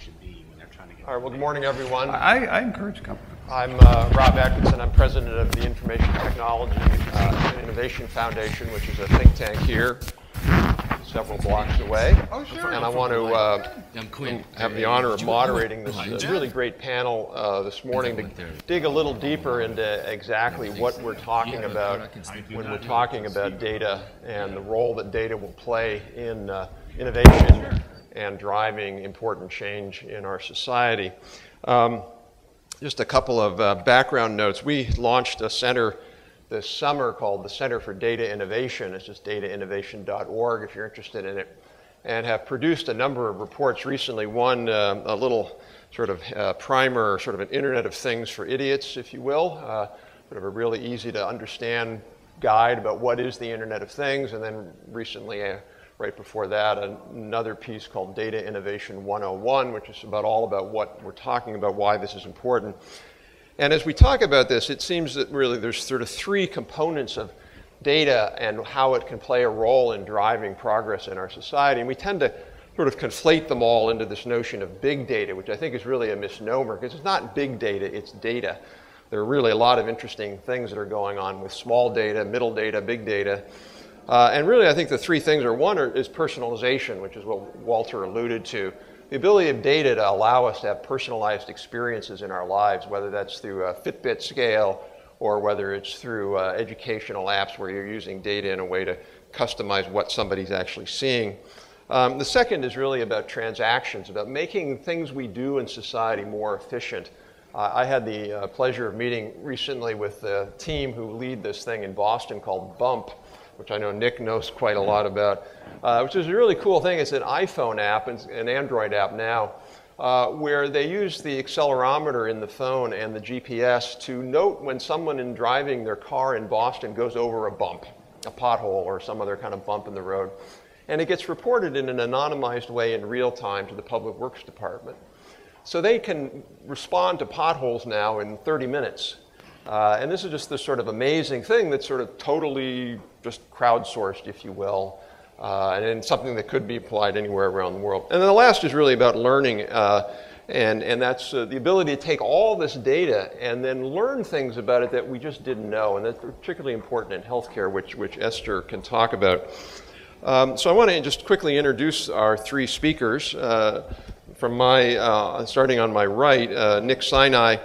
should be when they're trying to get. All right, well, good morning, everyone. I encourage companies. I'm Rob Atkinson. I'm president of the Information Technology and Innovation Foundation, which is a think tank here, several blocks away. Oh, sure. And I want to have the honor of moderating this really great panel this morning to dig a little deeper into exactly what we're talking about when we're talking about data and the role that data will play in innovation and driving important change in our society. Just a couple of background notes. We launched a center this summer called the Center for Data Innovation. It's just datainnovation.org if you're interested in it, and have produced a number of reports recently. One, a little sort of primer, sort of an Internet of Things for idiots, if you will, sort of a really easy to understand guide about what is the Internet of Things, and then recently, right before that, another piece called Data Innovation 101, which is all about what we're talking about, why this is important. And as we talk about this, it seems that really there's sort of three components of data and how it can play a role in driving progress in our society. And we tend to sort of conflate them all into this notion of big data, which I think is really a misnomer, because it's not big data, it's data. There are really a lot of interesting things that are going on with small data, middle data, big data. And really, I think the three things are, one is personalization, which is what Walter alluded to. The ability of data to allow us to have personalized experiences in our lives, whether that's through a Fitbit scale or whether it's through educational apps where you're using data in a way to customize what somebody's actually seeing. The second is really about transactions, about making things we do in society more efficient. I had the pleasure of meeting recently with the team who lead this thing in Boston called BUMP, which I know Nick knows quite a lot about, which is a really cool thing. It's an iPhone app, and an Android app now, where they use the accelerometer in the phone and the GPS to note when someone in driving their car in Boston goes over a bump, a pothole, or some other kind of bump in the road. And it gets reported in an anonymized way in real time to the Public Works Department. So they can respond to potholes now in 30 minutes. And this is just this sort of amazing thing that's sort of totally just crowdsourced, if you will, and something that could be applied anywhere around the world. And then the last is really about learning, and that's the ability to take all this data and then learn things about it that we just didn't know, and that's particularly important in healthcare, which Esther can talk about. So I want to just quickly introduce our three speakers. From starting on my right, Nick Sinai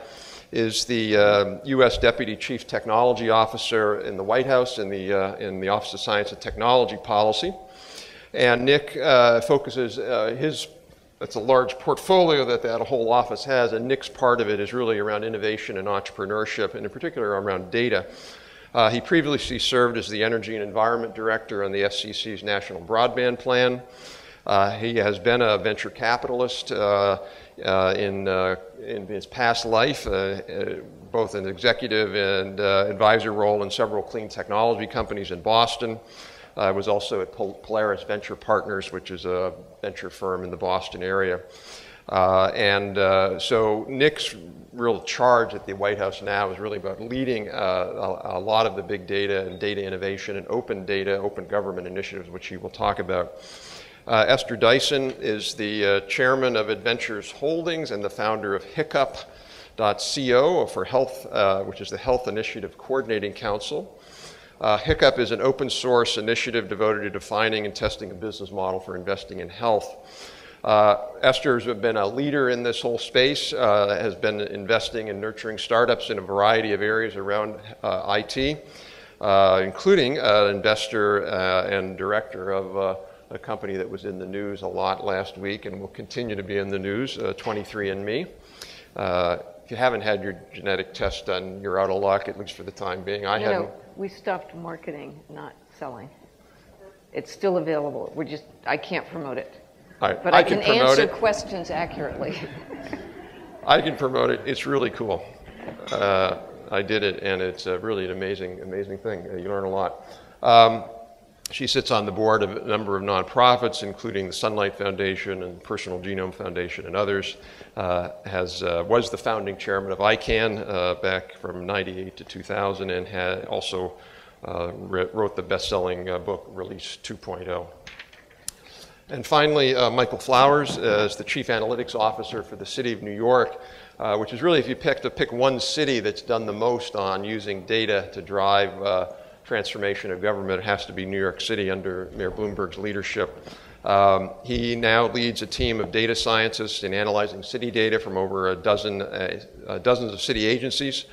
is the U.S. Deputy Chief Technology Officer in the White House in the Office of Science and Technology Policy. And Nick focuses that's a large portfolio that whole office has, and Nick's part of it is really around innovation and entrepreneurship, and in particular around data. He previously served as the Energy and Environment Director on the FCC's National Broadband Plan. He has been a venture capitalist in his past life, both an executive and advisor role in several clean technology companies in Boston. Was also at Polaris Venture Partners, which is a venture firm in the Boston area. So Nick's real charge at the White House now is really about leading a lot of the big data and data innovation and open data, open government initiatives, which he will talk about. Esther Dyson is the chairman of Adventures Holdings and the founder of Hiccup.co for Health, which is the Health Initiative Coordinating Council. Hiccup is an open source initiative devoted to defining and testing a business model for investing in health. Esther's been a leader in this whole space, has been investing and nurturing startups in a variety of areas around IT, including an investor and director of a company that was in the news a lot last week and will continue to be in the news, 23andMe. If you haven't had your genetic test done, you're out of luck, at least for the time being. We stopped marketing, not selling. It's still available. I can't promote it. But I can answer questions accurately. I can promote it. It's really cool. I did it, and it's really an amazing thing. You learn a lot. She sits on the board of a number of nonprofits, including the Sunlight Foundation and Personal Genome Foundation and others. Was the founding chairman of ICANN back from '98 to 2000, and had also wrote the best-selling book, Release 2.0. And finally, Michael Flowers is the Chief Analytics Officer for the City of New York, which is really, if you pick one city that's done the most on using data to drive transformation of government, it has to be New York City under Mayor Bloomberg's leadership. He now leads a team of data scientists in analyzing city data from over dozens of city agencies.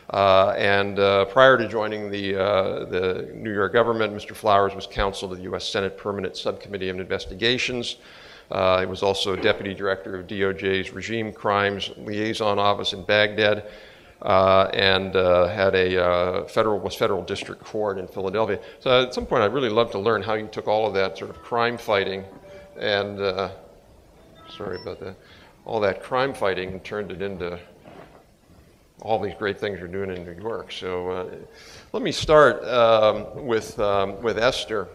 Prior to joining the New York government, Mr. Flowers was counsel to the U.S. Senate Permanent Subcommittee on Investigations. He was also Deputy Director of DOJ's Regime Crimes Liaison Office in Baghdad, and had a federal district court in Philadelphia. So at some point, I'd really love to learn how you took all of that sort of crime fighting and, sorry about that, all that crime fighting and turned it into all these great things you're doing in New York. So let me start with Esther,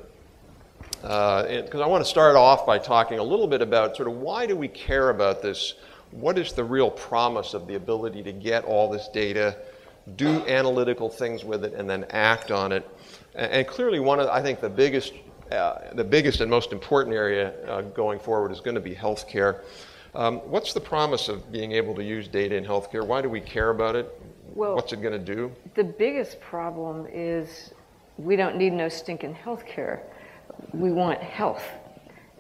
because I want to start off by talking a little bit about sort of why do we care about this? What is the real promise of the ability to get all this data, do analytical things with it, and then act on it? And clearly one of, I think, the biggest and most important area going forward is going to be healthcare. What's the promise of being able to use data in healthcare? Why do we care about it? Well, what's it going to do? The biggest problem is we don't need no stinking healthcare. We want health.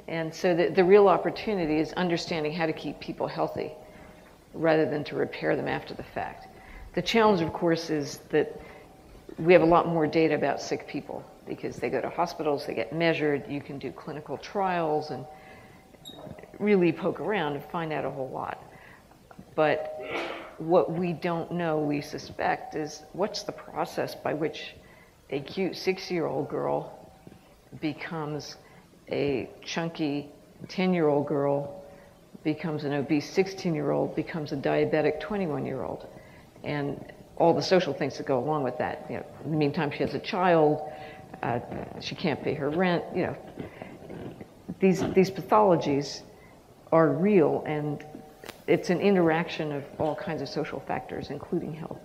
And so the real opportunity is understanding how to keep people healthy rather than to repair them after the fact. The challenge, of course, is that we have a lot more data about sick people because they go to hospitals, they get measured, you can do clinical trials and really poke around and find out a whole lot. But what we don't know, we suspect, is what's the process by which a cute 6-year-old girl becomes a chunky 10-year-old girl, becomes an obese 16-year-old, becomes a diabetic 21-year-old, and all the social things that go along with that. You know, in the meantime, she has a child, she can't pay her rent. You know, these pathologies are real, and it's an interaction of all kinds of social factors, including health.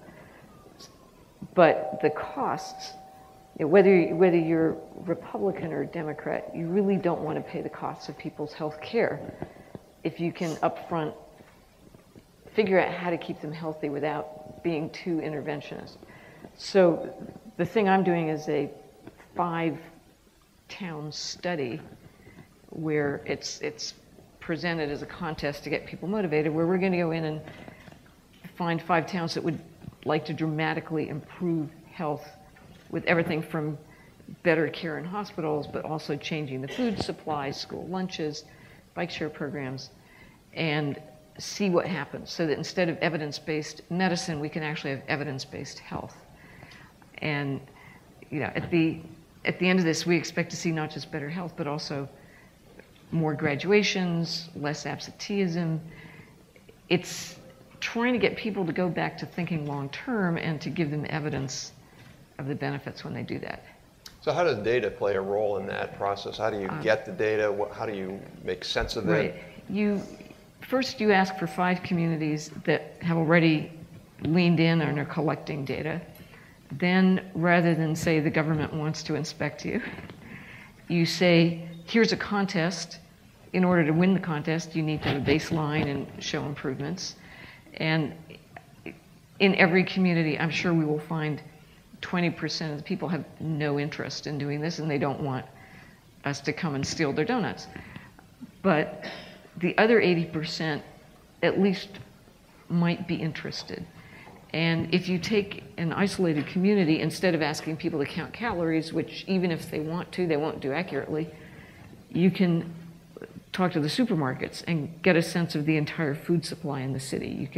But the costs, whether you're Republican or Democrat, you really don't want to pay the costs of people's health care if you can upfront figure out how to keep them healthy without being too interventionist. So the thing I'm doing is a 5-town study where it's presented as a contest to get people motivated, where we're going to go in and find 5 towns that would like to dramatically improve health with everything from better care in hospitals, but also changing the food supply, school lunches, bike share programs, and see what happens so that instead of evidence-based medicine, we can actually have evidence-based health. And you know, at the end of this, we expect to see not just better health, but also more graduations, less absenteeism. It's trying to get people to go back to thinking long-term and to give them evidence of the benefits when they do that. So how does data play a role in that process? How do you get the data? How do you make sense of it? Right. First, you ask for 5 communities that have already leaned in and are collecting data. Then, rather than say the government wants to inspect you, you say, here's a contest. In order to win the contest, you need to have a baseline and show improvements. And in every community, I'm sure we will find 20% of the people have no interest in doing this, and they don't want us to come and steal their donuts. But the other 80% at least might be interested. And if you take an isolated community, instead of asking people to count calories, which even if they want to, they won't do accurately, you can talk to the supermarkets and get a sense of the entire food supply in the city.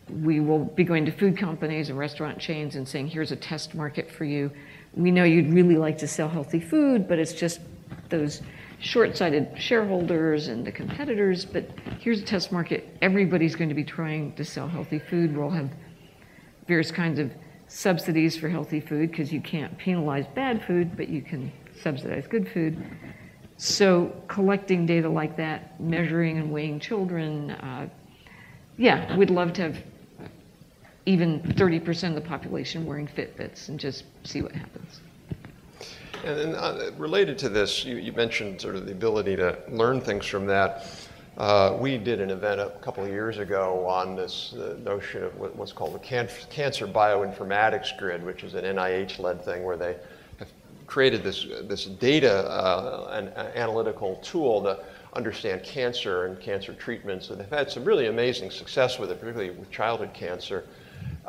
We will be going to food companies and restaurant chains and saying, here's a test market for you. We know you'd really like to sell healthy food, but it's just those short-sighted shareholders and the competitors, but here's a test market. Everybody's going to be trying to sell healthy food. We'll have various kinds of subsidies for healthy food because you can't penalize bad food, but you can subsidize good food. So collecting data like that, measuring and weighing children, yeah, we'd love to have even 30% of the population wearing Fitbits and just see what happens. And then related to this, you mentioned sort of the ability to learn things from that. We did an event a couple of years ago on this notion of what's called the Cancer Bioinformatics Grid, which is an NIH-led thing where they have created this data and analytical tool to understand cancer and cancer treatments. And they've had some really amazing success with it, particularly with childhood cancer.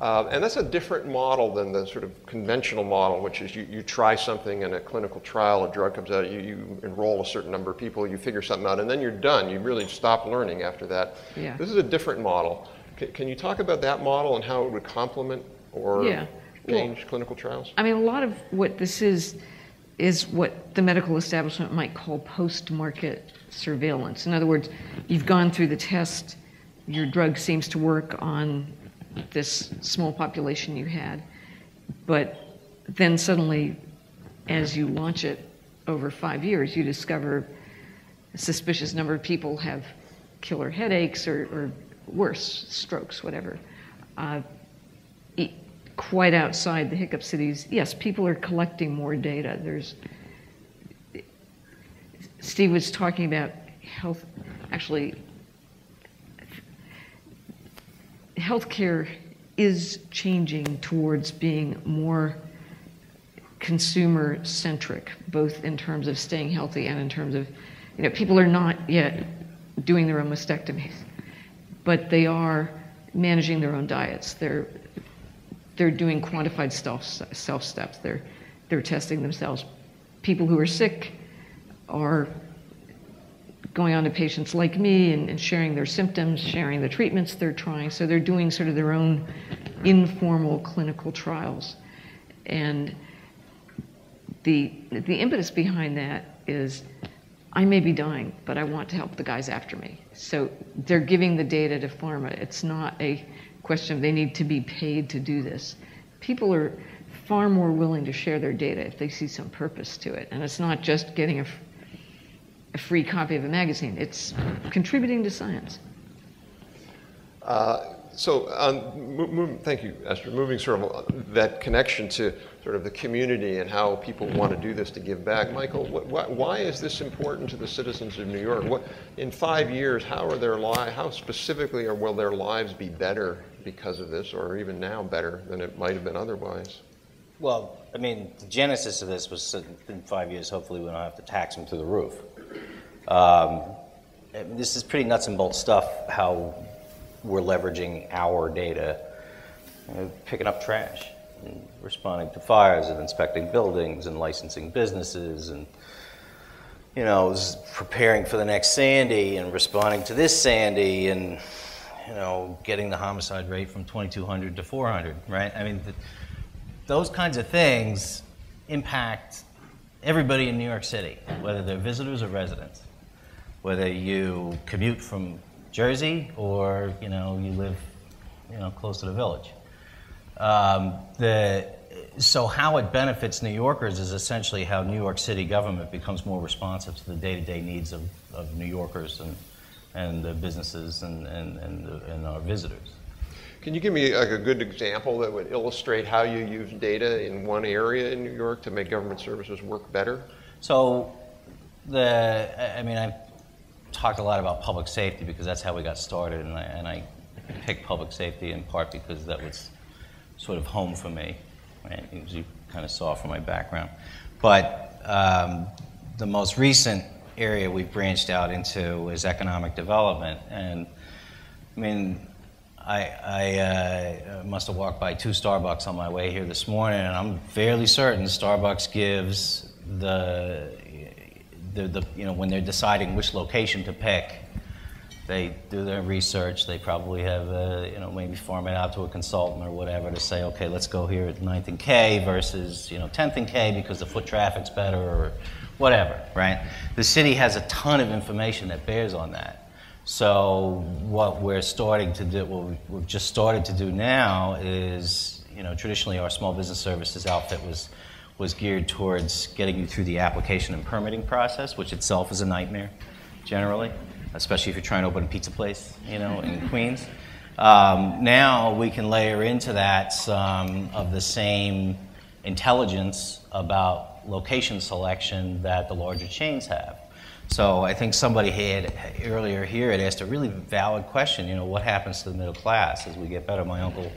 And that's a different model than the sort of conventional model, which is you try something in a clinical trial, a drug comes out, you enroll a certain number of people, you figure something out, and then you're done. You really stop learning after that. Yeah. This is a different model. Can you talk about that model and how it would complement or change clinical trials? I mean, a lot of what this is what the medical establishment might call post-market surveillance. In other words, you've gone through the test, your drug seems to work on this small population you had, but then suddenly, as you launch it over 5 years, you discover a suspicious number of people have killer headaches or worse, strokes, whatever. Quite outside the hiccup cities, yes, people are collecting more data. Steve was talking about health, actually, healthcare is changing towards being more consumer-centric, both in terms of staying healthy and in terms of, people are not yet doing their own mastectomies, but they are managing their own diets. They're doing quantified self-steps. They're testing themselves. People who are sick are going on to patients like me and sharing their symptoms, sharing the treatments they're trying. So they're doing sort of their own informal clinical trials. And the impetus behind that is, I may be dying, but I want to help the guys after me. So they're giving the data to pharma. It's not a question of they need to be paid to do this. People are far more willing to share their data if they see some purpose to it. And it's not just getting a free copy of a magazine. It's contributing to science. Thank you, Esther. Moving sort of that connection to sort of the community and how people want to do this to give back. Michael, why is this important to the citizens of New York? In 5 years, how specifically will their lives be better because of this, or even now better than it might have been otherwise? Well, I mean, the genesis of this was in 5 years, hopefully we don't have to tax them through the roof. This is pretty nuts and bolts stuff, how we're leveraging our data, picking up trash, and responding to fires, and inspecting buildings, and licensing businesses, and preparing for the next Sandy, and responding to this Sandy, and getting the homicide rate from 2,200 to 400, right? I mean, those kinds of things impact everybody in New York City, whether they're visitors or residents, whether you commute from Jersey or you live close to the village. So how it benefits New Yorkers is essentially how New York City government becomes more responsive to the day-to-day needs of New Yorkers and the businesses and our visitors. Can you give me a good example that would illustrate how you use data in one area in New York to make government services work better? So, I've talked a lot about public safety because that's how we got started, and I picked public safety in part because that was sort of home for me, right? As you kind of saw from my background. But the most recent area we've branched out into is economic development, and I must have walked by 2 Starbucks on my way here this morning, and I'm fairly certain Starbucks gives when they're deciding which location to pick, they do their research. They probably have maybe farm it out to a consultant or whatever to say, okay, let's go here at 9th and K versus 10th and K because the foot traffic's better or whatever, right? The city has a ton of information that bears on that. So what we're starting to do, what we've just started to do now is, traditionally our small business services outfit was geared towards getting you through the application and permitting process, which itself is a nightmare, generally, especially if you're trying to open a pizza place, in Queens. Now we can layer into that some of the same intelligence about location selection that the larger chains have. So I think somebody had earlier here had asked a really valid question. You know, what happens to the middle class as we get better? My uncle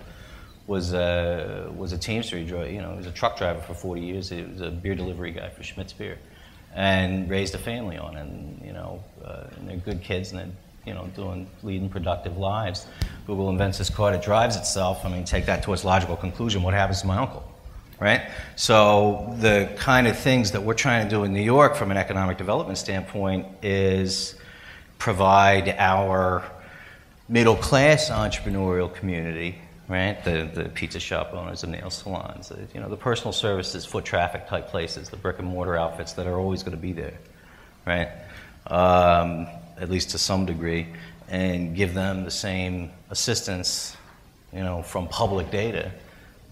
was a Teamster. He was a truck driver for 40 years. He was a beer delivery guy for Schmidt's Beer, and raised a family on it. And and they're good kids, and they're leading productive lives. Google invents this car that drives itself. I mean, take that to its logical conclusion. What happens to my uncle? Right? So the kind of things that we're trying to do in New York from an economic development standpoint is provide our middle class entrepreneurial community, right? The pizza shop owners, the nail salons, the personal services, foot traffic type places, the brick and mortar outfits that are always going to be there, right? At least to some degree, and give them the same assistance, from public data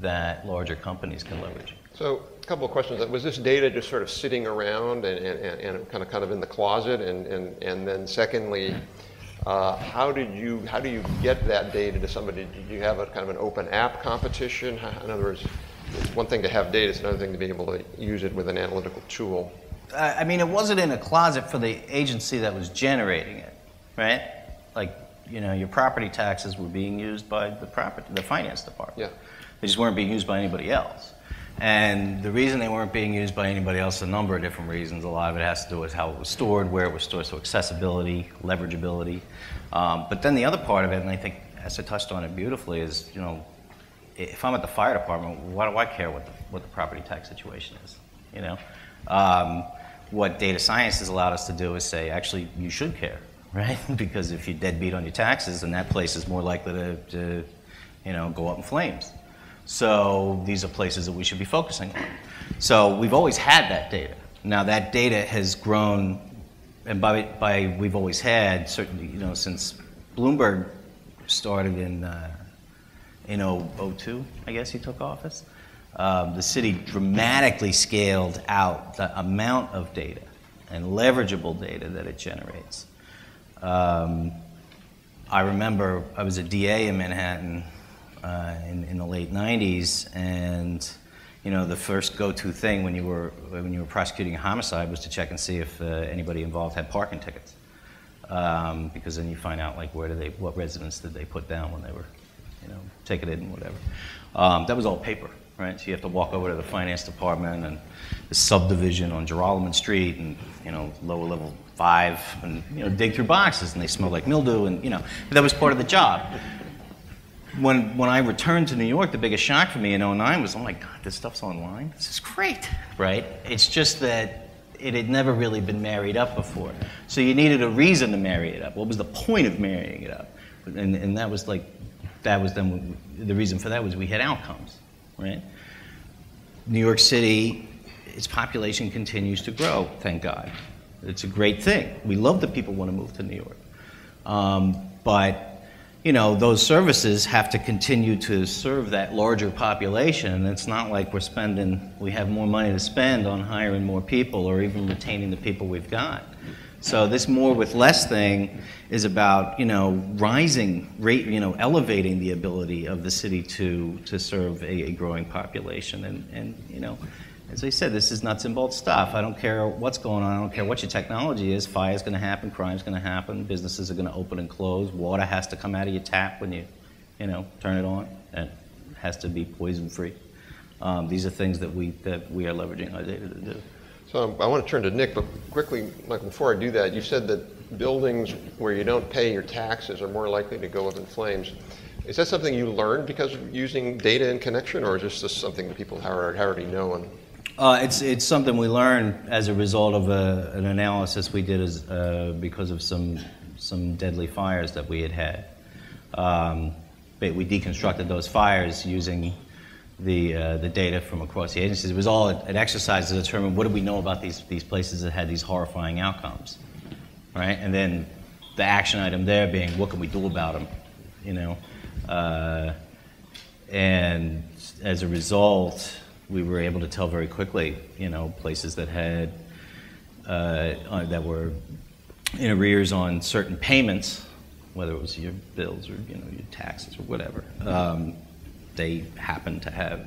that larger companies can leverage. So a couple of questions. Was this data just sort of sitting around and kind of in the closet? And then secondly, how do you get that data to somebody? Did you have a kind of an open app competition? In other words, it's one thing to have data, it's another thing to be able to use it with an analytical tool. I mean, it wasn't in a closet for the agency that was generating it, right? Like, your property taxes were being used by the finance department. Yeah. They just weren't being used by anybody else. And the reason they weren't being used by anybody else, a number of different reasons. A lot of it has to do with how it was stored, where it was stored, so accessibility, leverageability. But then the other part of it, and I think Esther touched on it beautifully, is, if I'm at the fire department, why do I care what the property tax situation is? What data science has allowed us to do is say, actually, you should care, right? Because if you're deadbeat on your taxes, then that place is more likely to go up in flames. So these are places that we should be focusing on. So we've always had that data. Now that data has grown, and by we've always had, certainly, since Bloomberg started in 2002, I guess he took office. The city dramatically scaled out the amount of data and leverageable data that it generates. I remember I was a DA in Manhattan in the late 90s, and the first go-to thing when you were prosecuting a homicide was to check and see if anybody involved had parking tickets, because then you find out what residents did they put down when they were ticketed and whatever. That was all paper. Right, so you have to walk over to the finance department and the subdivision on Geralman Street, and lower level 5, and dig through boxes, and they smell like mildew, and but that was part of the job. When I returned to New York, the biggest shock for me in 2009 was, oh my God, this stuff's online. This is great, right? It's just that it had never really been married up before, so you needed a reason to marry it up. What was the point of marrying it up? And that was then the reason for that was we had outcomes. Right? New York City, its population continues to grow, thank God. It's a great thing. We love that people want to move to New York. But, those services have to continue to serve that larger population. It's not like we have more money to spend on hiring more people or even retaining the people we've got. So this more with less thing is about, elevating the ability of the city to serve a growing population. And as I said, this is nuts and bolts stuff. I don't care what's going on. I don't care what your technology is. Fire's going to happen. Crime's going to happen. Businesses are going to open and close. Water has to come out of your tap when you, turn it on. And it has to be poison-free. These are things that we are leveraging our data to do. So I want to turn to Nick, but quickly, Michael, before I do that, you said that buildings where you don't pay your taxes are more likely to go up in flames. Is that something you learned because of using data in connection, or is this just something that people already know? It's something we learned as a result of an analysis we did because of some deadly fires that we had. But we deconstructed those fires using the data from across the agencies. It was all an exercise to determine what do we know about these places that had these horrifying outcomes, right? And then the action item there being, what can we do about them, and as a result, we were able to tell very quickly, places that had that were in arrears on certain payments, whether it was your bills or your taxes or whatever. They happened to have,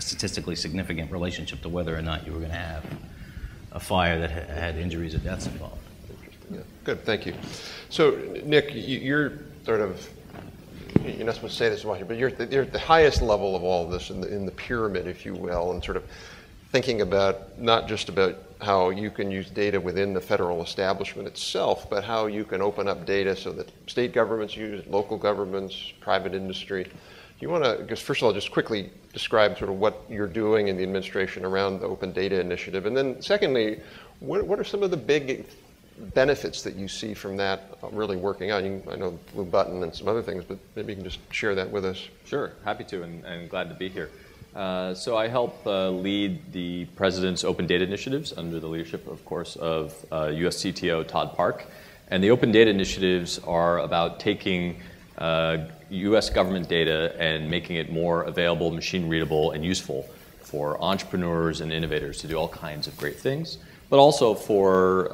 a statistically significant relationship to whether or not you were going to have a fire that had injuries or deaths involved. Interesting. Yeah. Good, thank you. So, Nick, you're sort of, you're not supposed to say this much, but you're at the highest level of all of this in the pyramid, if you will, and sort of thinking about not just about how you can use data within the federal establishment itself, but how you can open up data so that state governments use it, local governments, private industry. Do you want to, just first of all, just quickly describe sort of what you're doing in the administration around the Open Data Initiative? And then secondly, what are some of the big benefits that you see from that really working out? I know Blue Button and some other things, but maybe you can just share that with us. Sure, happy to, and glad to be here. So I help lead the President's Open Data Initiatives under the leadership, of course, of US CTO Todd Park. And the Open Data Initiatives are about taking US government data and making it more available, machine readable, and useful for entrepreneurs and innovators to do all kinds of great things, but also for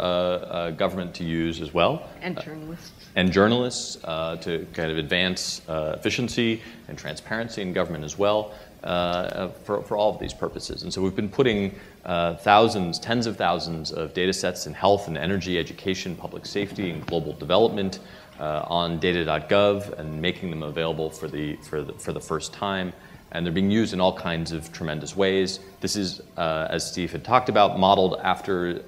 government to use as well. And journalists. And journalists to kind of advance efficiency and transparency in government as well. For all of these purposes. And so we've been putting thousands, tens of thousands of data sets in health and energy, education, public safety, and global development on data.gov and making them available for the first time. And they're being used in all kinds of tremendous ways. This is, as Steve had talked about, modeled after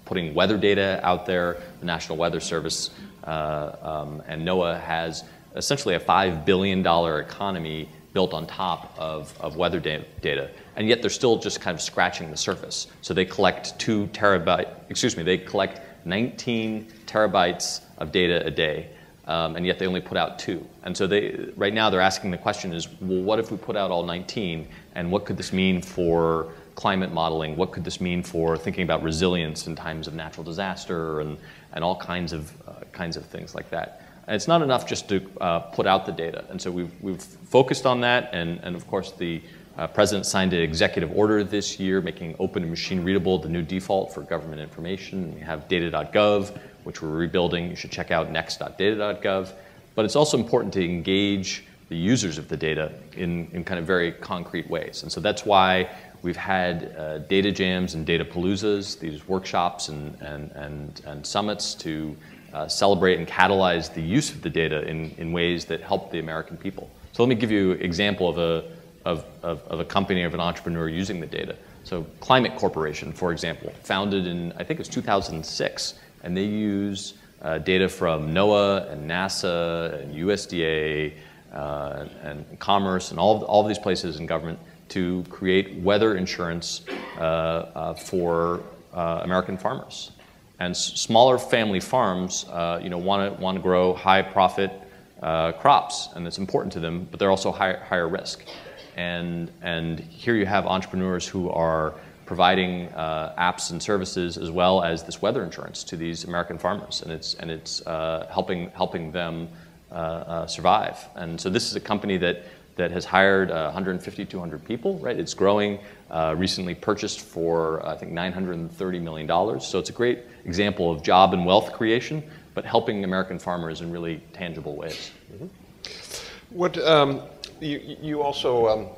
putting weather data out there. The National Weather Service and NOAA has essentially a $5 billion economy built on top of weather data, and yet they're still just kind of scratching the surface. So they collect 19 terabytes of data a day, and yet they only put out 2. And so right now they're asking the question is, well, what if we put out all 19, and what could this mean for climate modeling? What could this mean for thinking about resilience in times of natural disaster and all kinds of things like that? And it's not enough just to put out the data. And so we've focused on that. And of course, the President signed an executive order this year making open and machine readable the new default for government information. We have data.gov, which we're rebuilding. You should check out next.data.gov. But it's also important to engage the users of the data in kind of very concrete ways. And so that's why we've had data jams and data paloozas, these workshops and summits to celebrate and catalyze the use of the data in ways that help the American people. So let me give you an example of a company, of an entrepreneur using the data. So Climate Corporation, for example, founded in, I think it was 2006, and they use data from NOAA and NASA and USDA and Commerce and all of these places in government to create weather insurance for American farmers. And smaller family farms, want to grow high-profit crops, and it's important to them, but they're also higher risk. And here you have entrepreneurs who are providing apps and services as well as this weather insurance to these American farmers, and it's helping them survive. And so this is a company that has hired 150, 200 people, right? It's growing, recently purchased for, I think, $930 million. So it's a great example of job and wealth creation, but helping American farmers in really tangible ways. Mm-hmm. What you also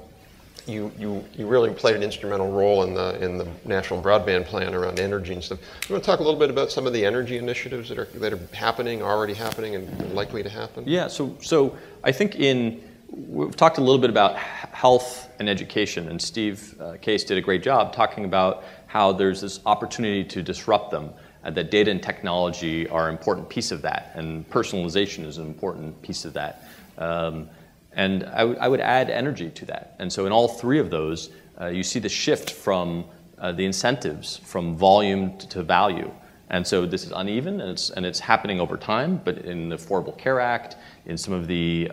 you really played an instrumental role in the National Broadband Plan around energy and stuff. You want to talk a little bit about some of the energy initiatives that are happening, already happening, and likely to happen? Yeah. So I think we've talked a little bit about health and education, and Steve Case did a great job talking about how there's this opportunity to disrupt them, and that data and technology are an important piece of that, and personalization is an important piece of that. And I would add energy to that. And so in all three of those, you see the shift from the incentives from volume to value. And so this is uneven, and it's happening over time, but in the Affordable Care Act, in some of the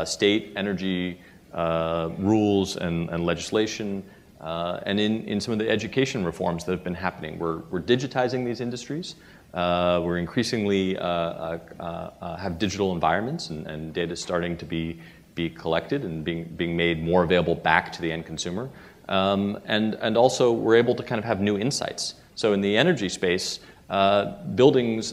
state energy rules and legislation, and in some of the education reforms that have been happening. We're digitizing these industries. We're increasingly have digital environments, and data starting to be collected and being made more available back to the end consumer. And also we're able to kind of have new insights. So in the energy space, buildings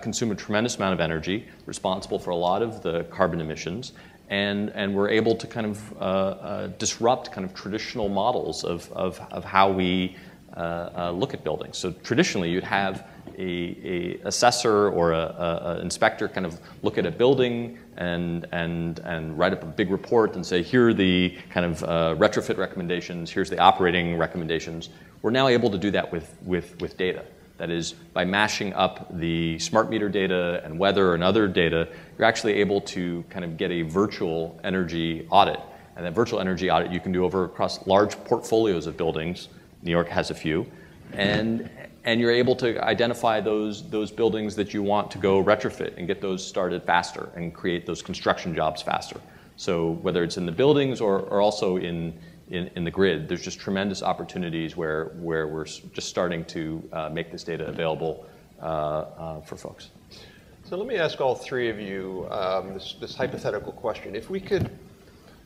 consume a tremendous amount of energy, responsible for a lot of the carbon emissions, and we're able to kind of disrupt kind of traditional models of how we look at buildings. So traditionally, you'd have a assessor or a inspector kind of look at a building and write up a big report and say, here are the kind of retrofit recommendations, here's the operating recommendations. We're now able to do that with data. That is, by mashing up the smart meter data and weather and other data, you're actually able to kind of get a virtual energy audit. And that virtual energy audit you can do across large portfolios of buildings. New York has a few. And you're able to identify those buildings that you want to go retrofit and get those started faster and create those construction jobs faster. So whether it's in the buildings or also in the grid, there's just tremendous opportunities where we're just starting to make this data available for folks. So let me ask all three of you this hypothetical question. If we could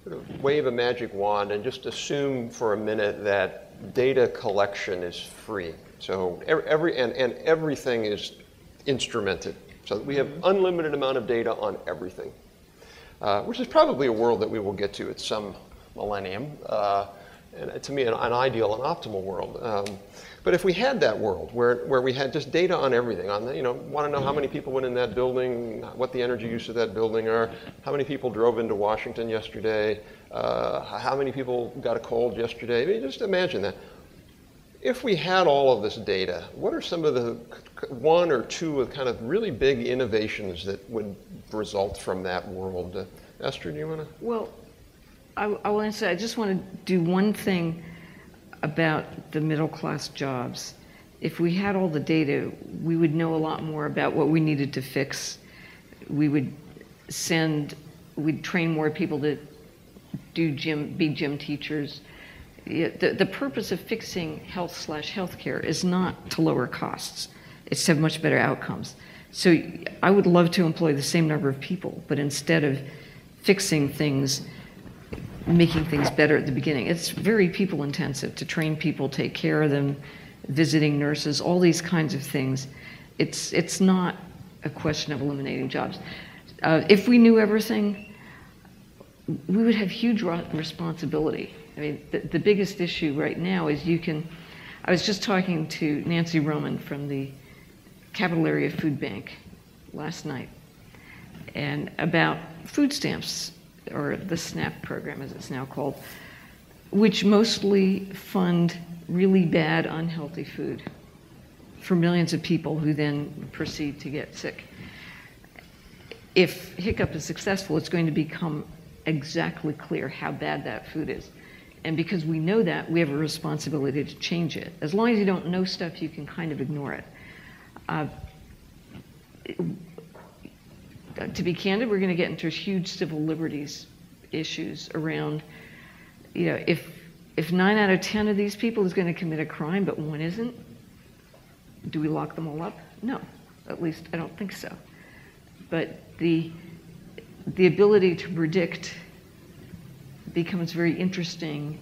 sort of wave a magic wand and just assume for a minute that data collection is free. So everything is instrumented. So we have unlimited amount of data on everything, which is probably a world that we will get to at some millennium. And to me, an ideal and optimal world. But if we had that world where we had just data on everything, want to know how many people went in that building, what the energy use of that building are, how many people drove into Washington yesterday, how many people got a cold yesterday. I mean, just imagine that. If we had all of this data, what are some of the one or two of kind of really big innovations that would result from that world? Esther, do you want to? Well, I will answer. I just want to do one thing about the middle class jobs. If we had all the data, we would know a lot more about what we needed to fix. We'd train more people to be gym teachers. The purpose of fixing healthcare is not to lower costs. It's to have much better outcomes. So I would love to employ the same number of people, but instead of fixing things, making things better at the beginning. It's very people intensive to train people, take care of them, visiting nurses, all these kinds of things. It's not a question of eliminating jobs. If we knew everything, we would have huge responsibility. I mean, the biggest issue right now is I was just talking to Nancy Roman from the Capital Area Food Bank last night, and about food stamps, or the SNAP program as it's now called, which mostly fund really bad, unhealthy food for millions of people who then proceed to get sick. If Hiccup is successful, it's going to become exactly clear how bad that food is. And because we know that, we have a responsibility to change it. As long as you don't know stuff, you can kind of ignore it. To be candid, we're going to get into huge civil liberties issues around, if 9 out of 10 of these people is going to commit a crime, but one isn't, do we lock them all up? No, at least I don't think so. But the ability to predict becomes very interesting.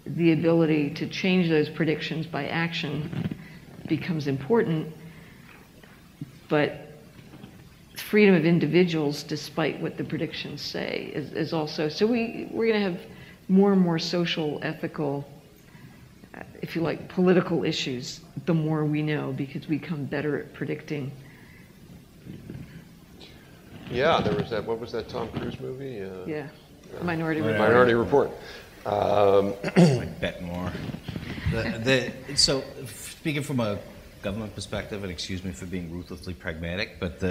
The ability to change those predictions by action becomes important, but freedom of individuals, despite what the predictions say, is also, so we're going to have more and more social, ethical, if you like, political issues the more we know, because we become better at predicting. Yeah, there was that, what was that Tom Cruise movie? Yeah, Minority Report. Minority Report. Like bet more. So speaking from a government perspective, and excuse me for being ruthlessly pragmatic, but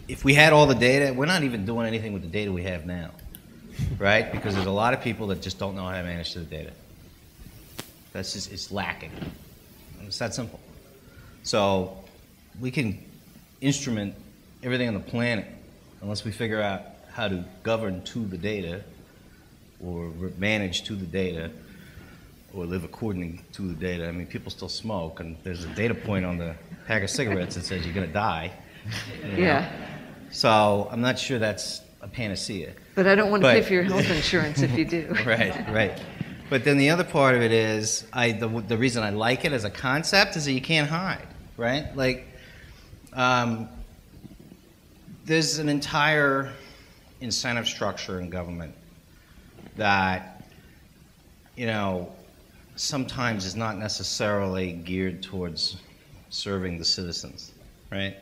if we had all the data, we're not even doing anything with the data we have now, right? Because there's a lot of people that just don't know how to manage the data. That's just, it's lacking. It's that simple. So we can instrument everything on the planet unless we figure out how to govern to the data or manage to the data or live according to the data. I mean, people still smoke, and there's a data point on the pack of cigarettes that says you're going to die. Yeah. So I'm not sure that's a panacea. But I don't want to pay for your health insurance if you do. Right. But then the other part of it is, the reason I like it as a concept is that you can't hide, right? Like, there's an entire incentive structure in government that, you know, sometimes is not necessarily geared towards serving the citizens, right?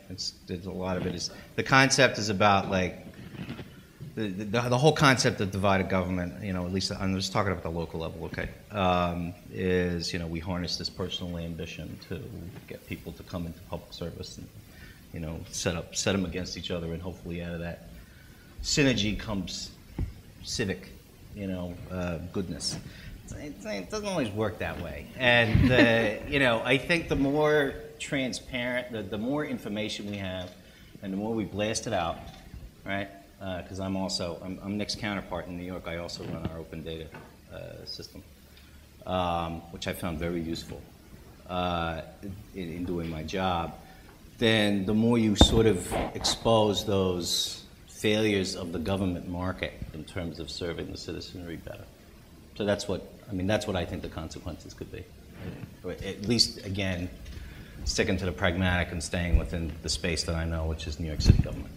There's a lot of it is, the concept is about, like, the whole concept of divided government, you know, at least I'm just talking about the local level, okay, is, you know, we harness this personal ambition to get people to come into public service and, you know, set them against each other, and hopefully out of that synergy comes civic, you know, goodness. It doesn't always work that way. And, you know, I think the more transparent, the more information we have, and the more we blast it out, right? Because I'm Nick's counterpart in New York. I also run our open data system, which I found very useful in doing my job. Then the more you sort of expose those failures of the government market in terms of serving the citizenry better. So that's what I think the consequences could be. At least, again, sticking to the pragmatic and staying within the space that I know, which is New York City government.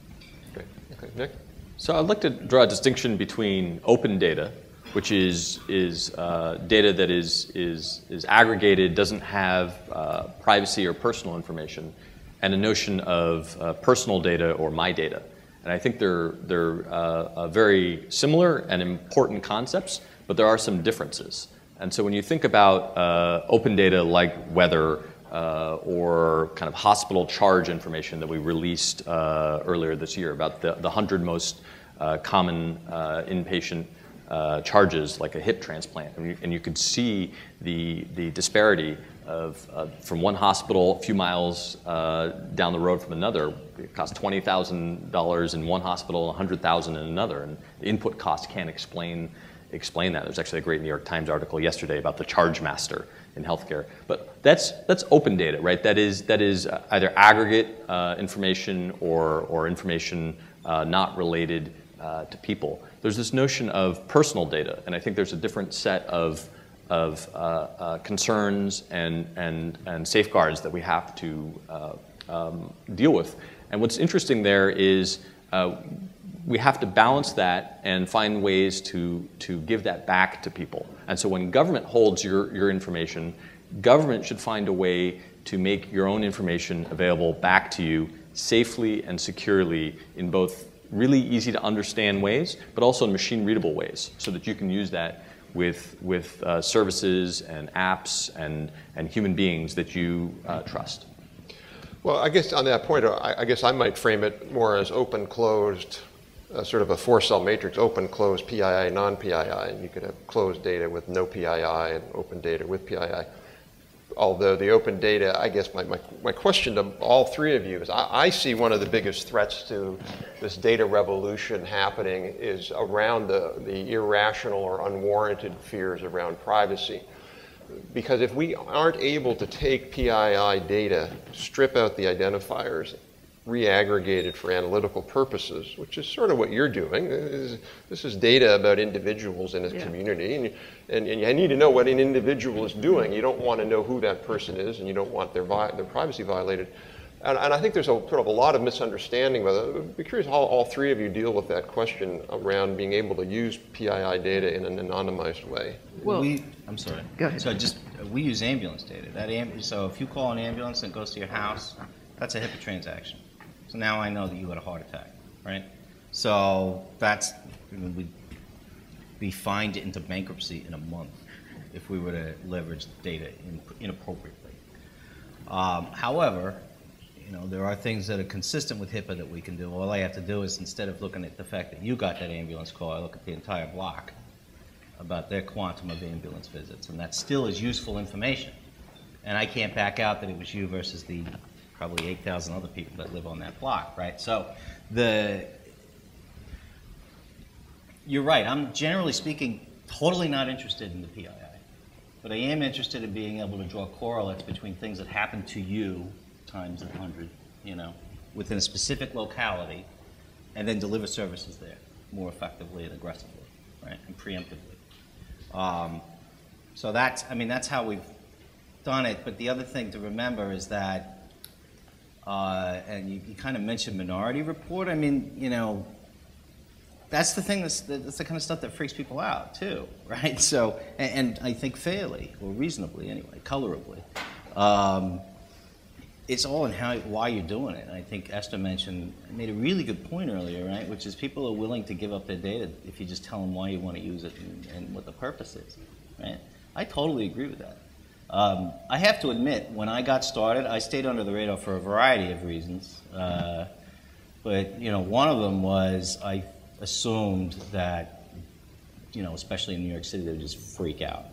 Okay, Nick? So I'd like to draw a distinction between open data, which is data that is aggregated, doesn't have privacy or personal information, and a notion of personal data or my data. And I think they're very similar and important concepts, but there are some differences. And so when you think about open data like weather or kind of hospital charge information that we released earlier this year about the 100 most common inpatient charges, like a hip transplant, and you could see the disparity of from one hospital a few miles down the road from another. It costs $20,000 in one hospital, $100,000 in another, and the input costs can't explain that. There's actually a great New York Times article yesterday about the charge master in healthcare. But that's open data, right? That is either aggregate information or information not related to people. There's this notion of personal data, and I think there's a different set of concerns and safeguards that we have to deal with. And what's interesting there is we have to balance that and find ways to give that back to people. And so when government holds your information, government should find a way to make your own information available back to you safely and securely in both really easy to understand ways, but also in machine readable ways, so that you can use that with services and apps and human beings that you trust. Well, I guess on that point, I guess I might frame it more as open-closed, sort of a four-cell matrix, open-closed, PII, non-PII. And you could have closed data with no PII and open data with PII. Although the open data, I guess my question to all three of you is, I see one of the biggest threats to this data revolution happening is around the irrational or unwarranted fears around privacy. Because if we aren't able to take PII data, strip out the identifiers, re-aggregate it for analytical purposes, which is sort of what you're doing. This is data about individuals in a community, and you need to know what an individual is doing. You don't want to know who that person is, and you don't want their privacy violated. And I think there's sort of a lot of misunderstanding with it. I'd be curious how all three of you deal with that question around being able to use PII data in an anonymized way. Well, I'm sorry. Go ahead. So we use ambulance data. So if you call an ambulance and it goes to your house, that's a HIPAA transaction. So now I know that you had a heart attack, right? So we'd be fined into bankruptcy in a month if we were to leverage data inappropriately. However, you know, there are things that are consistent with HIPAA that we can do. All I have to do is, instead of looking at the fact that you got that ambulance call, I look at the entire block about their quantum of ambulance visits, and that still is useful information. And I can't back out that it was you versus the probably 8,000 other people that live on that block, right? So you're right. I'm generally speaking totally not interested in the PII, but I am interested in being able to draw correlates between things that happen to you times 100, you know, within a specific locality, and then deliver services there more effectively and aggressively, right, and preemptively. So that's, I mean, that's how we've done it. But the other thing to remember is that, and you kind of mentioned Minority Report. I mean, you know, that's the thing. That's the kind of stuff that freaks people out too, right? So, and I think fairly or reasonably anyway, colorably. It's all in why you're doing it. I think Esther made a really good point earlier, right? Which is people are willing to give up their data if you just tell them why you want to use it and what the purpose is, right? I totally agree with that. I have to admit, when I got started, I stayed under the radar for a variety of reasons. But you know, one of them was I assumed that, you know, especially in New York City, they would just freak out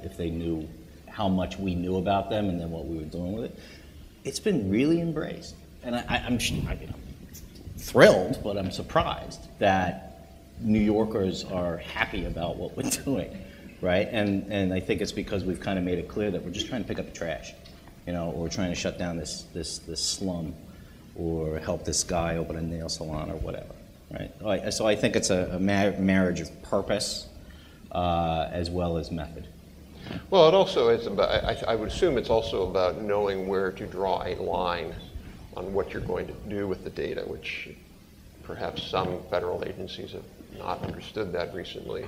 if they knew how much we knew about them and then what we were doing with it. It's been really embraced, and I'm thrilled, but I'm surprised that New Yorkers are happy about what we're doing, right? And I think it's because we've kind of made it clear that we're just trying to pick up the trash, you know, or trying to shut down this slum, or help this guy open a nail salon or whatever, right? So I think it's a marriage of purpose as well as method. Well, it also is about, I would assume it's also about knowing where to draw a line on what you're going to do with the data, which perhaps some federal agencies have not understood that recently.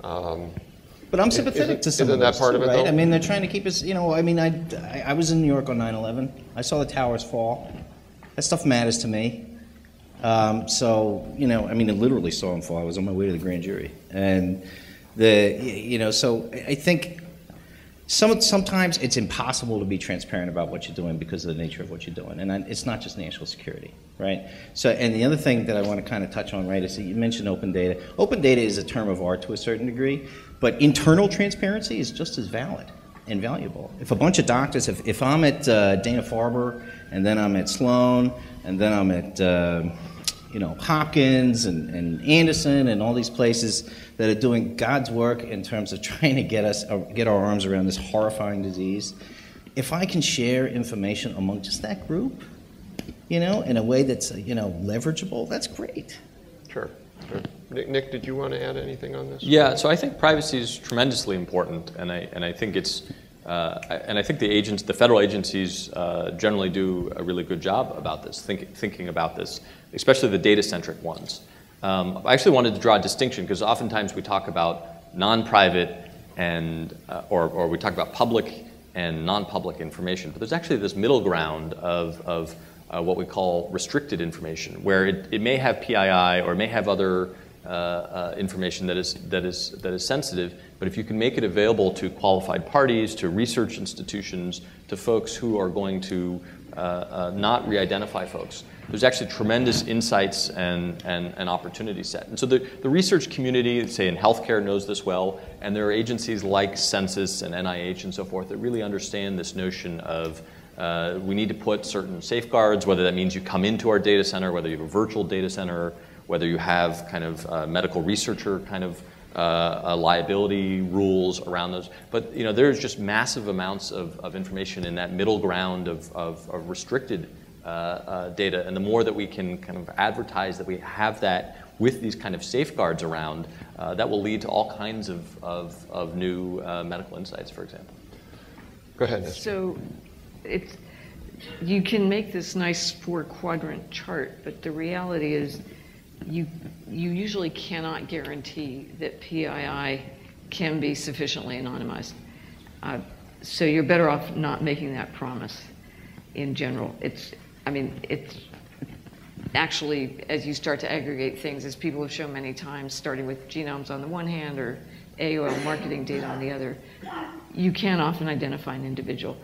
But I'm sympathetic to some isn't of that this part too, of it, right? though? I mean, they're trying to keep us, you know, I mean, I was in New York on 9/11. I saw the towers fall. That stuff matters to me. So, you know, I mean, I literally saw them fall. I was on my way to the grand jury. And you know, so I think sometimes it's impossible to be transparent about what you're doing because of the nature of what you're doing. And it's not just national security, right? So, and the other thing that I want to kind of touch on, right, is that you mentioned open data. Open data is a term of art to a certain degree, but internal transparency is just as valid and valuable. If a bunch of doctors, if I'm at Dana-Farber, and then I'm at Sloan, and then I'm at you know, Hopkins and Anderson and all these places that are doing God's work in terms of trying to get our arms around this horrifying disease. If I can share information among just that group, you know, in a way that's, you know, leverageable, that's great. Sure. Nick, did you want to add anything on this? Yeah, so I think privacy is tremendously important, and I think it's and I think the federal agencies generally do a really good job about this, thinking about this, especially the data-centric ones. I actually wanted to draw a distinction because oftentimes we talk about non-private and or we talk about public and non-public information, but there's actually this middle ground of what we call restricted information, where it may have PII or it may have other information that is sensitive, but if you can make it available to qualified parties, to research institutions, to folks who are going to not re-identify folks, there's actually tremendous insights and opportunity set. And so the research community, say in healthcare, knows this well, and there are agencies like Census and NIH and so forth that really understand this notion of we need to put certain safeguards, whether that means you come into our data center, whether you have a virtual data center, whether you have kind of medical researcher kind of liability rules around those. But you know, there's just massive amounts of information in that middle ground of restricted data. And the more that we can kind of advertise that we have that with these kind of safeguards around, that will lead to all kinds of new medical insights, for example. Go ahead. So you can make this nice 4-quadrant chart, but the reality is you usually cannot guarantee that PII can be sufficiently anonymized. So you're better off not making that promise in general. It's actually, as you start to aggregate things, as people have shown many times, starting with genomes on the one hand or AOL marketing data on the other, you can often identify an individual.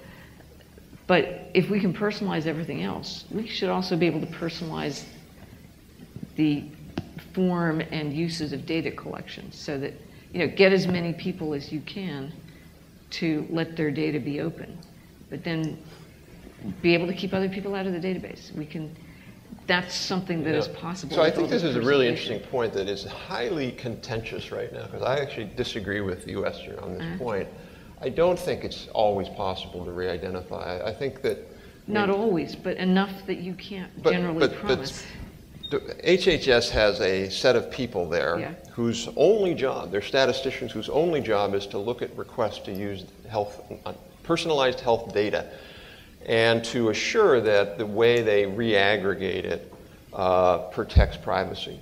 But if we can personalize everything else, we should also be able to personalize the form and uses of data collection so that, you know, get as many people as you can to let their data be open, but then be able to keep other people out of the database. That's something that is possible. So I think this is a really interesting point that is highly contentious right now, because I actually disagree with you, Esther, on this point. I don't think it's always possible to re-identify. I think that... Not always, but enough that you can't generally promise. HHS has a set of people there whose only job, they're statisticians whose only job is to look at requests to use personalized health data and to assure that the way they re-aggregate it protects privacy.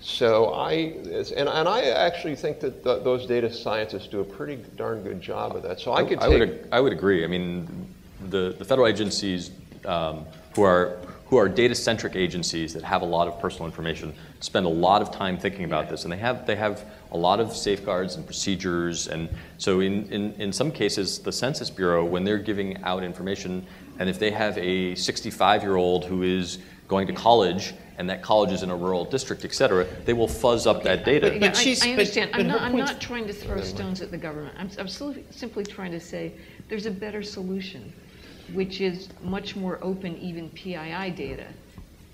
So I actually think that those data scientists do a pretty darn good job of that. So I would agree. I mean, the federal agencies who are data-centric agencies that have a lot of personal information spend a lot of time thinking about this, and they have a lot of safeguards and procedures. And so in some cases, the Census Bureau, when they're giving out information, and if they have a 65-year-old who is going to college, and that college is in a rural district, et cetera, they will fuzz up that data. But I understand. I'm not trying to throw stones at the government. I'm simply trying to say there's a better solution, which is much more open, even PII data.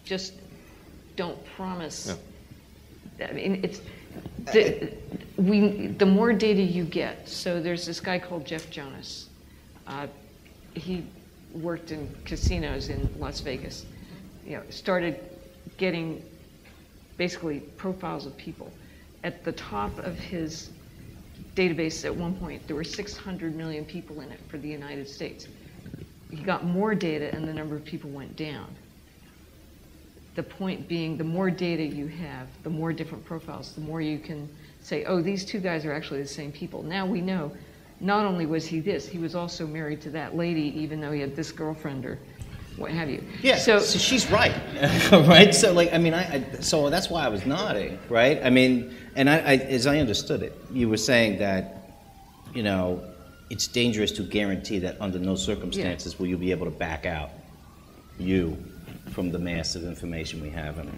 Just don't promise. I mean, it's the more data you get. So there's this guy called Jeff Jonas. He worked in casinos in Las Vegas. Started getting basically profiles of people. At the top of his database at one point, there were 600 million people in it for the United States. He got more data and the number of people went down. The point being, the more data you have, the more different profiles, the more you can say, oh, these two guys are actually the same people. Now we know, not only was he this, he was also married to that lady, even though he had this girlfriend or what have you. Yeah, so she's right, right? So like, I mean, so that's why I was nodding, right? I mean, and as I understood it, you were saying that, it's dangerous to guarantee that under no circumstances will you be able to back out you from the massive information we have. And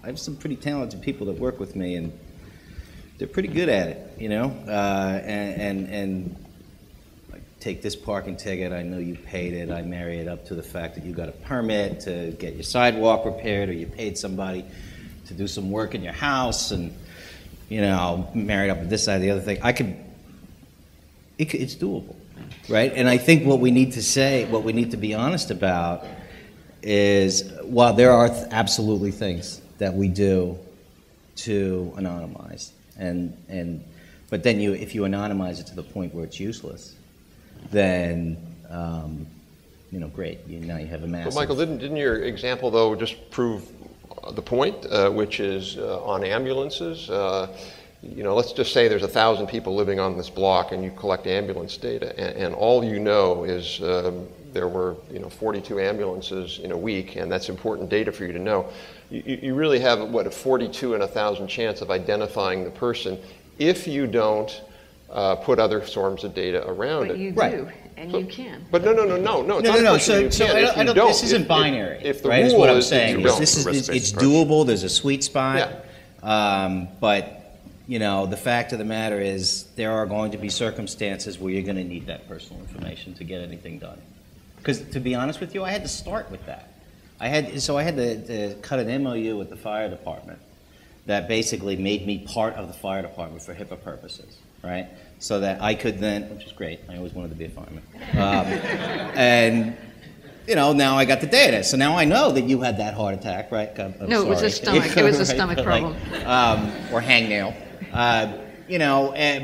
I have some pretty talented people that work with me, and they're pretty good at it, and take this parking ticket, I know you paid it, I marry it up to the fact that you got a permit to get your sidewalk repaired, or you paid somebody to do some work in your house, and, marry it up with this side, the other thing. It's doable, right? And I think what we need to be honest about is, while there are absolutely things that we do to anonymize, but then if you anonymize it to the point where it's useless, then great. Now you have a massive. But Michael, didn't your example though just prove the point, which is on ambulances? Let's just say there's 1,000 people living on this block, and you collect ambulance data, and all you know is there were 42 ambulances in a week, and that's important data for you to know. You really have a 42 in 1,000 chance of identifying the person if you don't put other forms of data around it. But you do, and you can. But no. This isn't binary. If the right, rule is what I'm is saying. It's doable. There's a sweet spot. Yeah. But the fact of the matter is, there are going to be circumstances where you're going to need that personal information to get anything done. Because to be honest with you, I had to start with that. I had to cut an MOU with the fire department that basically made me part of the fire department for HIPAA purposes, right? So that I could then, which is great, I always wanted to be a fireman. And, now I got the data. So now I know that you had that heart attack, right? I'm no, sorry. It was a stomach. It was a stomach problem. Or hangnail.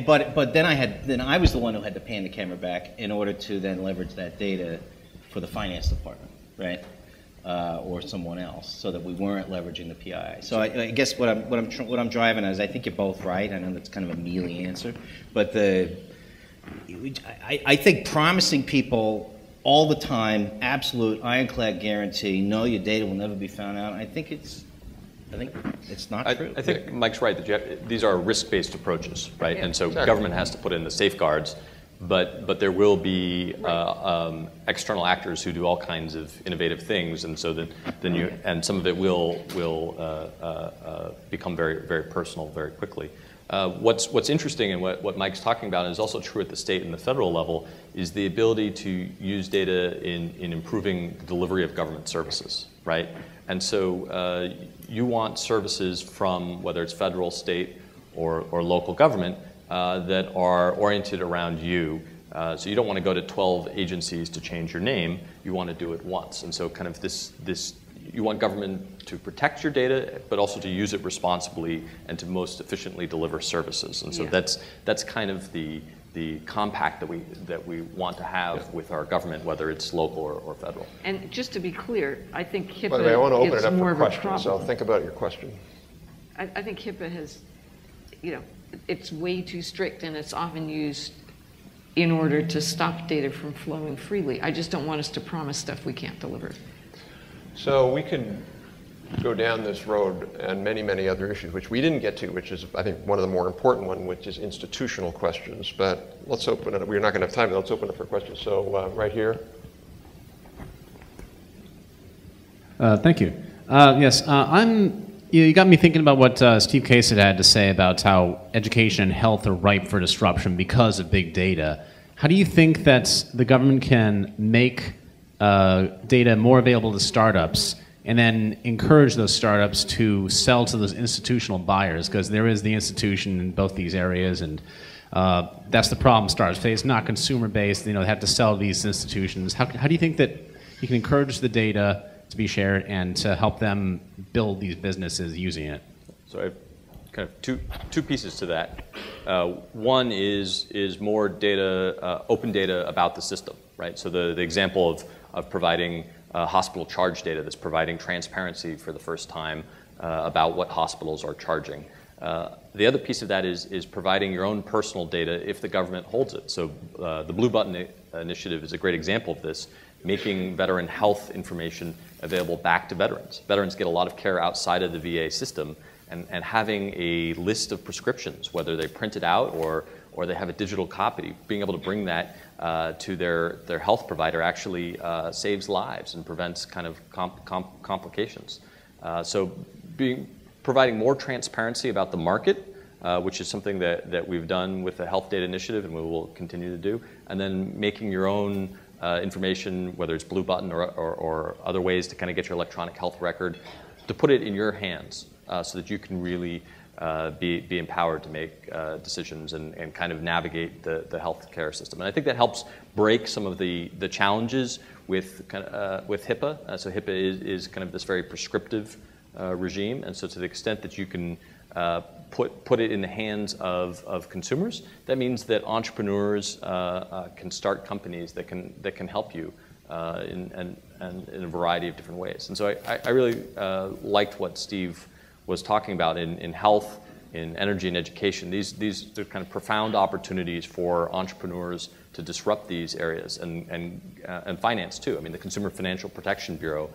But then I was the one who had to pan the camera back in order to then leverage that data for the finance department, right? Or someone else, so that we weren't leveraging the PII. So I guess what I'm driving at is, I think you're both right. I know that's kind of a mealy answer, but I think promising people all the time, absolute ironclad guarantee, no, your data will never be found out. I think it's not true. I think Mike's right that these are risk-based approaches, right? Yeah, and so government has to put in the safeguards. But there will be external actors who do all kinds of innovative things, and so then some of it will become very, very personal very quickly. What's interesting, and what Mike's talking about, and is also true at the state and the federal level, is the ability to use data in improving the delivery of government services, right? And so you want services from, whether it's federal, state, or local government, that are oriented around you. So you don't want to go to 12 agencies to change your name. You want to do it once. And so kind of this you want government to protect your data, but also to use it responsibly and to most efficiently deliver services. And so that's kind of the compact that we want to have with our government, whether it's local or federal. And just to be clear, I think HIPAA By the way, I want to open is it up more for of a questions, so problem. think about your question. I think HIPAA has, it's way too strict, and it's often used in order to stop data from flowing freely. I just don't want us to promise stuff we can't deliver. So we could go down this road and many, many other issues, which we didn't get to, which is, I think, one of the more important ones, which is institutional questions. But let's open it up. We're not going to have time, but let's open it for questions. So right here. Thank you. Yes, you got me thinking about what Steve Case had to say about how education and health are ripe for disruption because of big data. How do you think that the government can make data more available to startups and then encourage those startups to sell to those institutional buyers? Because there is the institution in both these areas, and that's the problem startups face. It's not consumer-based. They have to sell to these institutions. How do you think that you can encourage the data to be shared and to help them build these businesses using it? So I have kind of two pieces to that. One is more data, open data about the system, right? So the example of providing hospital charge data that's providing transparency for the first time about what hospitals are charging. The other piece of that is providing your own personal data if the government holds it. So the Blue Button Initiative is a great example of this, making veteran health information available back to veterans. Veterans get a lot of care outside of the VA system, and having a list of prescriptions, whether they print it out or they have a digital copy, being able to bring that to their health provider actually saves lives and prevents kind of complications. So providing more transparency about the market, which is something that we've done with the Health Data Initiative and we will continue to do, and then making your own information, whether it's Blue Button or other ways to kind of get your electronic health record, to put it in your hands so that you can really be empowered to make decisions and kind of navigate the healthcare system. And I think that helps break some of the challenges with HIPAA. So HIPAA is kind of this very prescriptive regime, and so to the extent that you can put it in the hands of consumers, that means that entrepreneurs can start companies that can help you in a variety of different ways. And so I really liked what Steve was talking about in health, in energy and education. These are kind of profound opportunities for entrepreneurs to disrupt these areas, and finance too. I mean, the Consumer Financial Protection Bureau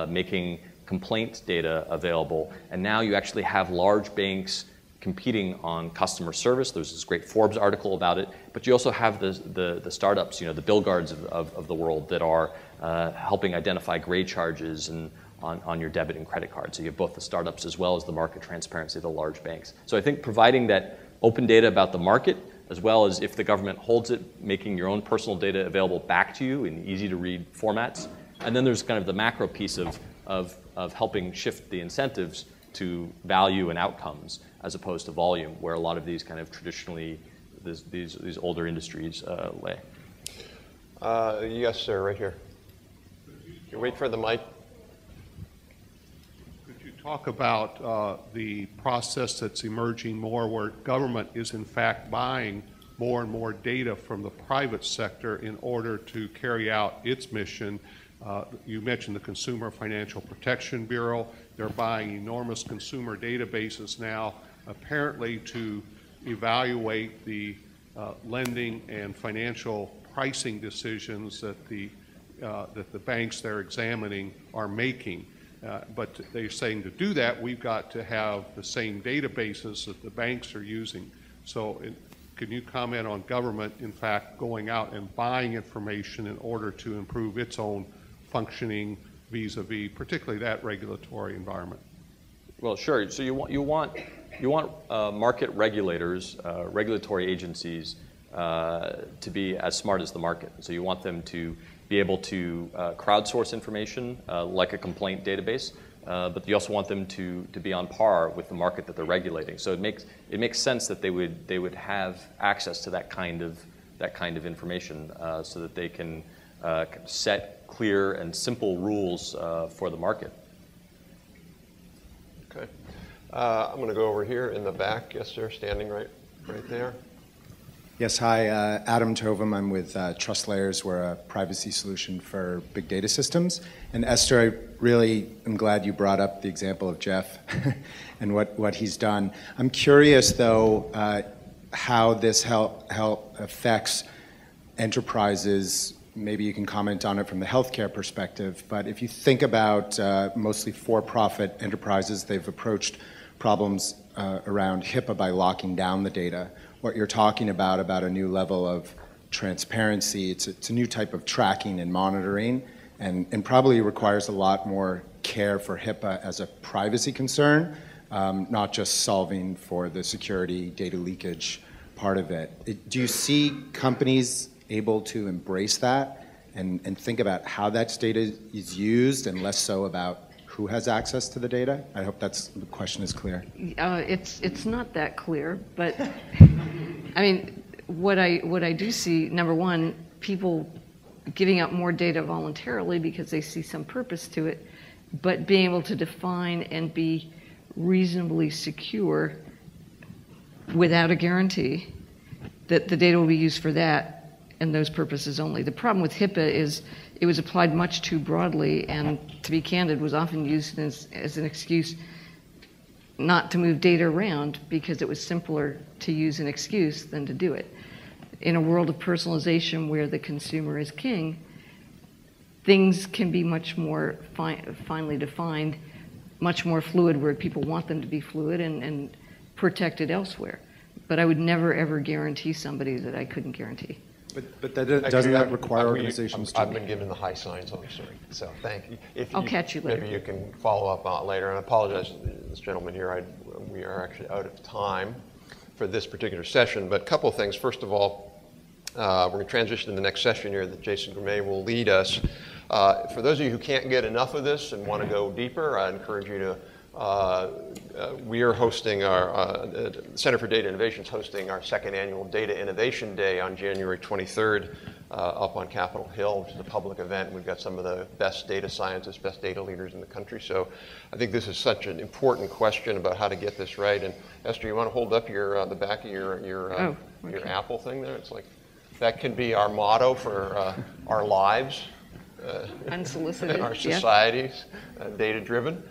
making complaint data available, and now you actually have large banks competing on customer service. There's this great Forbes article about it, but you also have the startups, the Billguards of the world that are helping identify gray charges and on your debit and credit card. So you have both the startups as well as the market transparency of the large banks. So I think providing that open data about the market, as well as if the government holds it, making your own personal data available back to you in easy to read formats. And then there's kind of the macro piece of helping shift the incentives to value and outcomes as opposed to volume, where a lot of these kind of traditionally, these older industries lay. Yes, sir, right here. You wait for the mic. Could you talk about the process that's emerging more where government is in fact buying more and more data from the private sector in order to carry out its mission? You mentioned the Consumer Financial Protection Bureau. They're buying enormous consumer databases now, apparently to evaluate the lending and financial pricing decisions that the banks they're examining are making. But they're saying to do that, we've got to have the same databases that the banks are using. So can you comment on government, in fact, going out and buying information in order to improve its own functioning vis-a-vis, particularly that regulatory environment? Well, sure. So you want market regulators, regulatory agencies, to be as smart as the market. So you want them to be able to crowdsource information like a complaint database, but you also want them to be on par with the market that they're regulating. So it makes sense that they would have access to that kind of information so that they can set clear and simple rules for the market. Okay. I'm going to go over here in the back. Yes, sir, standing right there. Yes, hi, Adam Tovum. I'm with Trust Layers. We're a privacy solution for big data systems. And Esther, I really am glad you brought up the example of Jeff and what he's done. I'm curious, though, how this affects enterprises. Maybe you can comment on it from the healthcare perspective. But if you think about mostly for-profit enterprises, they've approached problems around HIPAA by locking down the data. What you're talking about a new level of transparency, it's a new type of tracking and monitoring, and probably requires a lot more care for HIPAA as a privacy concern, not just solving for the security data leakage part of it. Do you see companies able to embrace that and think about how that data is used and less so about who has access to the data? I hope the question is clear. It's not that clear, but I mean, what I do see, number one, people giving up more data voluntarily because they see some purpose to it, but being able to define and be reasonably secure without a guarantee that the data will be used for that and those purposes only. The problem with HIPAA is it was applied much too broadly, and to be candid, was often used as an excuse not to move data around because it was simpler to use an excuse than to do it. In a world of personalization where the consumer is king, things can be much more finely defined, much more fluid where people want them to be fluid and protected elsewhere. But I would never, ever guarantee somebody that I couldn't guarantee. But doesn't that require organizations to... I've been given the high signs on, sorry. So thank you. I'll catch you later. Maybe you can follow up on it later. And I apologize to this gentleman here. We are actually out of time for this particular session. But a couple of things. First of all, we're going to transition to the next session here that Jason Gourmet will lead us. For those of you who can't get enough of this and want to go deeper, I encourage you to we are hosting our Center for Data Innovation is hosting our second annual Data Innovation Day on January 23rd up on Capitol Hill, which is a public event. We've got some of the best data scientists, best data leaders in the country. So I think this is such an important question about how to get this right. And Esther, you want to hold up your the back of your Apple thing there? It's like that can be our motto for our lives, unsolicited, our societies, data-driven.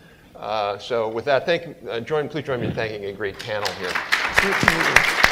So with that, please join me in thanking a great panel here. Great to meet you.